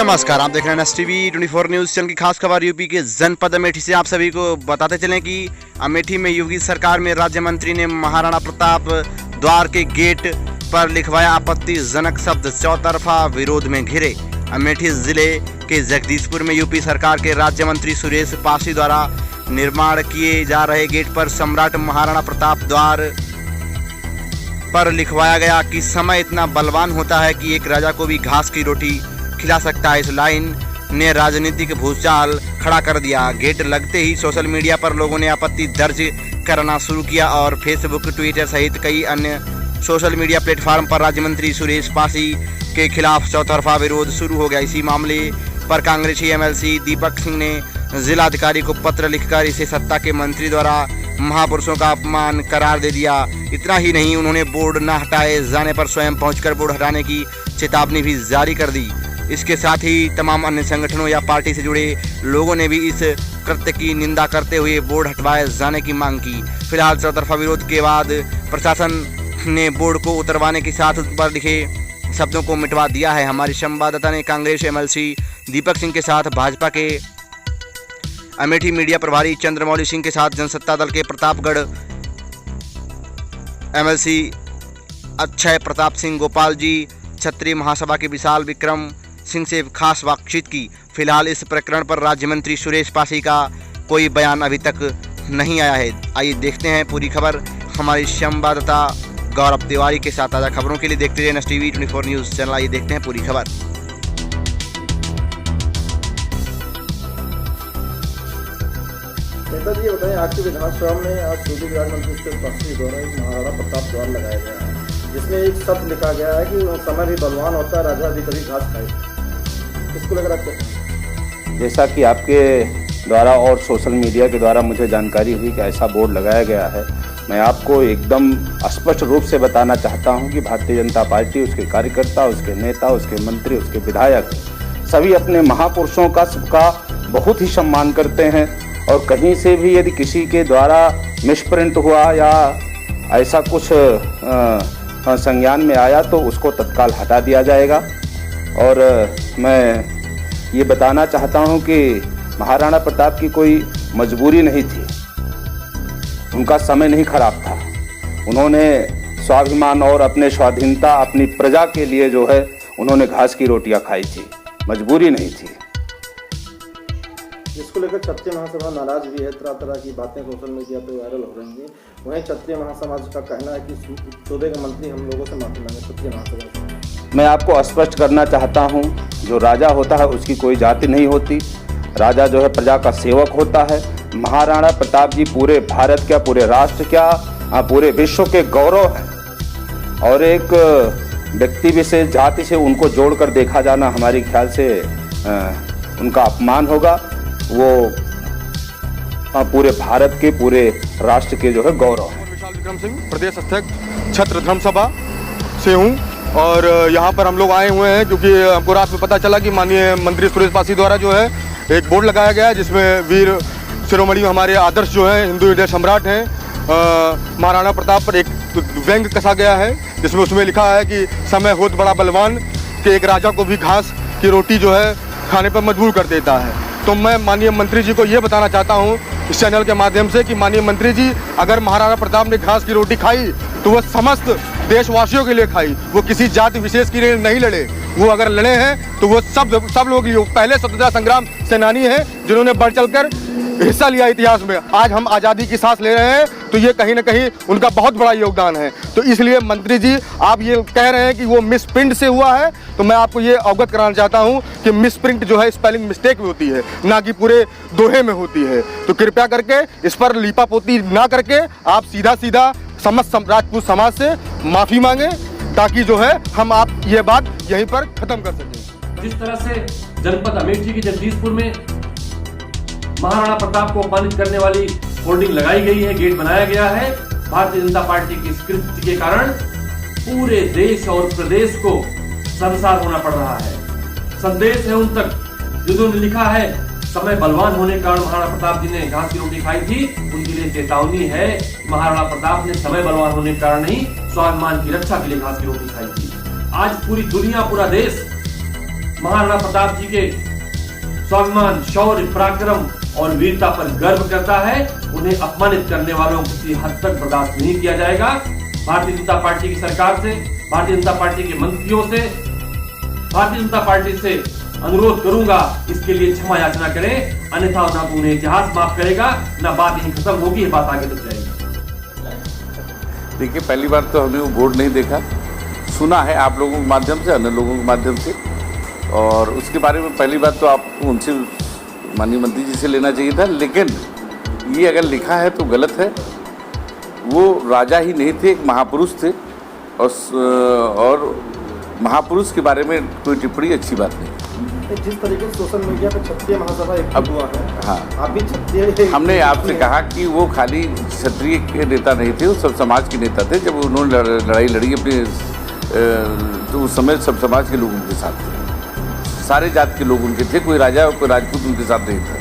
नमस्कार, आप देख रहे हैं एसटीवी 24 न्यूज चैनल की खास खबर। यूपी के जनपद अमेठी से आप सभी को बताते चलें कि अमेठी में योगी सरकार में राज्य मंत्री ने महाराणा प्रताप द्वार के गेट पर लिखवाया आपत्तिजनक शब्द, चौतरफा विरोध में घिरे। अमेठी जिले के जगदीशपुर में यूपी सरकार के राज्य मंत्री सुरेश पासी द्वारा निर्माण किए जा रहे गेट पर सम्राट महाराणा प्रताप द्वार पर लिखवाया गया कि समय इतना बलवान होता है कि एक राजा को भी घास की रोटी खिला सकता है। इस लाइन ने राजनीतिक भूचाल खड़ा कर दिया। गेट लगते ही सोशल मीडिया पर लोगों ने आपत्ति दर्ज करना शुरू किया और फेसबुक, ट्विटर सहित कई अन्य सोशल मीडिया प्लेटफॉर्म पर राज्य मंत्री सुरेश पासी के खिलाफ चौतरफा विरोध शुरू हो गया। इसी मामले पर कांग्रेसी एमएलसी दीपक सिंह ने जिलाधिकारी को पत्र लिखकर इसे सत्ता के मंत्री द्वारा महापुरुषों का अपमान करार दे दिया। इतना ही नहीं, उन्होंने बोर्ड न हटाए जाने पर स्वयं पहुंचकर बोर्ड हटाने की चेतावनी भी जारी कर दी। इसके साथ ही तमाम अन्य संगठनों या पार्टी से जुड़े लोगों ने भी इस कृत्य की निंदा करते हुए बोर्ड हटवाए जाने की मांग की। फिलहाल चौतरफा विरोध के बाद प्रशासन ने बोर्ड को उतरवाने के साथ उस पर लिखे शब्दों को मिटवा दिया है। हमारी संवाददाता ने कांग्रेस एमएलसी दीपक सिंह के साथ भाजपा के अमेठी मीडिया प्रभारी चंद्रमौली सिंह के साथ जनसत्ता दल के प्रतापगढ़ एमएलसी अक्षय प्रताप सिंह, गोपाल जी, क्षत्रिय महासभा के विशाल विक्रम सिंह से खास बातचीत की। फिलहाल इस प्रकरण पर राज्य मंत्री सुरेश पासी का कोई बयान अभी तक नहीं आया है। आइए देखते हैं पूरी खबर हमारी संवाददाता गौरव तिवारी के साथ। ताज़ा खबरों के लिए देखते रहिए एसटीवी 24 न्यूज़ चैनल। आइए देखते हैं पूरी खबर। नेता जी, ये बताएं, आपकी विधानसभा में आज सूबे के राज्य मंत्री सुरेश पासी द्वारा एक महाराणा प्रताप द्वार लगाया गया है, जिसमें एक शब्द लिखा गया है कि समय भी बलवान होता है, राजा भी कभी घास खाए। इसको लग रहा है, जैसा कि आपके द्वारा और सोशल मीडिया के द्वारा मुझे जानकारी हुई कि ऐसा बोर्ड लगाया गया है, मैं आपको एकदम स्पष्ट रूप से बताना चाहता हूं कि भारतीय जनता पार्टी, उसके कार्यकर्ता, उसके नेता, उसके मंत्री, उसके विधायक सभी अपने महापुरुषों का सबका बहुत ही सम्मान करते हैं। और कहीं से भी यदि किसी के द्वारा मिसप्रिंट हुआ या ऐसा कुछ संज्ञान में आया तो उसको तत्काल हटा दिया जाएगा। और मैं ये बताना चाहता हूँ कि महाराणा प्रताप की कोई मजबूरी नहीं थी, उनका समय नहीं खराब था। उन्होंने स्वाभिमान और अपने स्वाधीनता, अपनी प्रजा के लिए जो है उन्होंने घास की रोटियां खाई थी, मजबूरी नहीं थी। जिसको लेकर क्षत्रिय महासभा नाराज भी है, तरह तरह की बातें सोशल मीडिया पे वायरल हो रही हैं। वहीं क्षत्रिय महासमाज का कहना है कि सूबे के मंत्री हम लोगों से माफी मांगे। क्षत्रिय महासभा मैं आपको स्पष्ट करना चाहता हूं, जो राजा होता है उसकी कोई जाति नहीं होती। राजा जो है प्रजा का सेवक होता है। महाराणा प्रताप जी पूरे भारत क्या, पूरे राष्ट्र क्या, पूरे विश्व के गौरव हैं। और एक व्यक्ति विशेष जाति से उनको जोड़कर देखा जाना हमारे ख्याल से उनका अपमान होगा। वो पूरे भारत के, पूरे राष्ट्र के जो है गौरव है। विशाल विक्रम सिंह, प्रदेश अध्यक्ष छत्र धर्म सभा से हूँ और यहाँ पर हम लोग आए हुए हैं क्योंकि हमको रात में पता चला कि माननीय मंत्री सुरेश पासी द्वारा जो है एक बोर्ड लगाया गया है जिसमें वीर शिरोमणि हमारे आदर्श जो है हिंदू हृदय सम्राट हैं महाराणा प्रताप पर एक व्यंग कसा गया है, जिसमें उसमें लिखा है कि समय होत बड़ा बलवान कि एक राजा को भी घास की रोटी जो है खाने पर मजबूर कर देता है। तो मैं माननीय मंत्री जी को ये बताना चाहता हूँ इस चैनल के माध्यम से कि माननीय मंत्री जी, अगर महाराणा प्रताप ने घास की रोटी खाई तो वह समस्त देशवासियों के लिए खाई, वो किसी जाति विशेष के लिए नहीं लड़े। वो अगर लड़े हैं तो वो सब लोग लिए पहले स्वतंत्रता संग्राम सेनानी हैं जिन्होंने बढ़ चढ़कर हिस्सा लिया इतिहास में। आज हम आज़ादी की सांस ले रहे हैं तो ये कहीं ना कहीं उनका बहुत बड़ा योगदान है। तो इसलिए मंत्री जी, आप ये कह रहे हैं कि वो मिसप्रिंट से हुआ है, तो मैं आपको ये अवगत कराना चाहता हूँ कि मिसप्रिंट जो है स्पेलिंग मिस्टेक में होती है, ना कि पूरे दोहे में होती है। तो कृपया करके इस पर लीपापोती ना करके आप सीधा सीधा समस्त राजपूत समाज से माफ़ी मांगे, ताकि जो है हम आप ये बात यहीं पर ख़त्म कर सकें। जिस तरह से जनपद अमेठी के जगदीशपुर में महाराणा प्रताप को अपमानित करने वाली होर्डिंग लगाई गई है, गेट बनाया गया है, भारतीय जनता पार्टी की इस कृत्य के कारण पूरे देश और प्रदेश को संसार होना पड़ रहा है। संदेश है उन तक जिन्होंने लिखा है समय बलवान होने के कारण महाराणा प्रताप जी ने घास की रोटी खाई थी, उनके लिए चेतावनी है। महाराणा प्रताप ने समय बलवान होने के कारण नहीं, स्वाभिमान की रक्षा के लिए घास की रोटी खाई थी। आज पूरी दुनिया, पूरा देश महाराणा प्रताप जी के स्वाभिमान, शौर्य, पराक्रम और वीरता पर गर्व करता है, उन्हें अपमानित करने वालों को किसी हद तक बर्दाश्त नहीं किया जाएगा। भारतीय जनता पार्टी की सरकार से, भारतीय जनता पार्टी के मंत्रियों से, भारतीय जनता पार्टी से अनुरोध करूंगा, इसके लिए क्षमा याचना करें, अन्यथा ना तो उन्हें इतिहास माफ करेगा, ना बात यहीं खत्म होगी, बात आगे तक जाएगी। देखिए, पहली बार तो हमने वो बोर्ड नहीं देखा, सुना है आप लोगों के माध्यम से, अन्य लोगों के माध्यम से, और उसके बारे में पहली बात तो आपको उनसे, माननीय मंत्री जी से लेना चाहिए था। लेकिन ये अगर लिखा है तो गलत है। वो राजा ही नहीं थे, एक महापुरुष थे, और महापुरुष के बारे में कोई टिप्पणी अच्छी बात नहीं। जिस तरीके से सोशल मीडिया पर क्षत्रिय महासभा एक हुआ है, हाँ, आप भी क्षत्रिय, हमने आपसे कहा कि वो खाली क्षत्रिय के नेता नहीं थे, वो सब समाज के नेता थे। जब उन्होंने लड़ाई लड़ी अपने, तो उस समय सब समाज के लोग उनके साथ थे, सारे जात के लोग उनके थे, कोई राजा कोई राजपूत उनके साथ नहीं था।